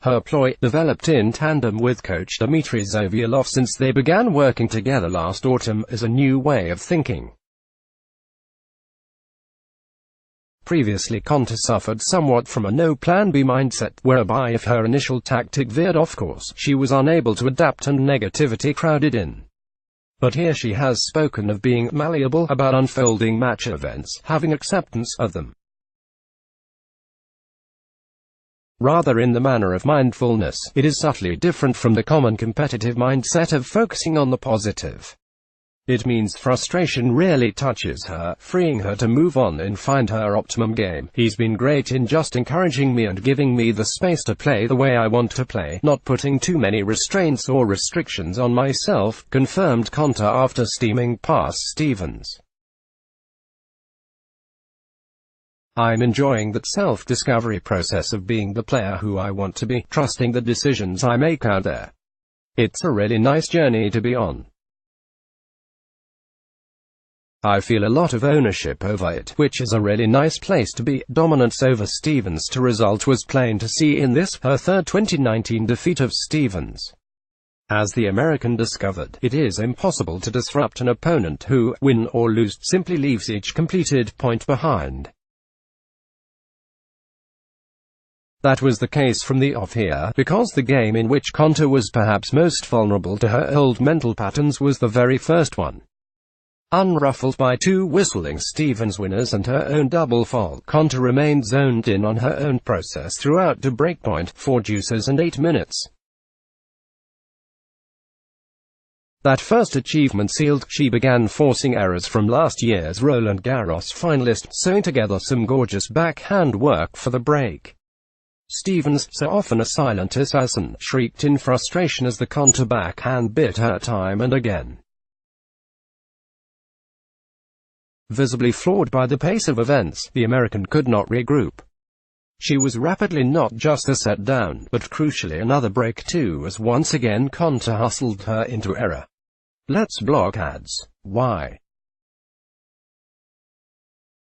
Her ploy, developed in tandem with coach Dmitry Zavialov since they began working together last autumn, is a new way of thinking. Previously Konta suffered somewhat from a no-plan-B mindset, whereby if her initial tactic veered off course, she was unable to adapt and negativity crowded in. But here she has spoken of being malleable about unfolding match events, having acceptance of them. Rather in the manner of mindfulness, it is subtly different from the common competitive mindset of focusing on the positive. It means frustration rarely touches her, freeing her to move on and find her optimum game. He's been great in just encouraging me and giving me the space to play the way I want to play, not putting too many restraints or restrictions on myself, confirmed Konta after steaming past Stevens. I'm enjoying that self-discovery process of being the player who I want to be, trusting the decisions I make out there. It's a really nice journey to be on. I feel a lot of ownership over it, which is a really nice place to be. Dominance over Stevens to result was plain to see in this, her third 2019 defeat of Stevens. As the American discovered, it is impossible to disrupt an opponent who, win or lose, simply leaves each completed point behind. That was the case from the off here, because the game in which Konta was perhaps most vulnerable to her old mental patterns was the very first one. Unruffled by two whistling Stevens winners and her own double fault, Konta remained zoned in on her own process throughout to breakpoint, 4 deuces and 8 minutes. That first achievement sealed, she began forcing errors from last year's Roland-Garros finalist, sewing together some gorgeous backhand work for the break. Stevens, so often a silent assassin, shrieked in frustration as the Konta backhand bit her time and again. Visibly floored by the pace of events, the American could not regroup. She was rapidly not just a set down, but crucially another break too, as once again Konta hustled her into error. Let's block ads. Why?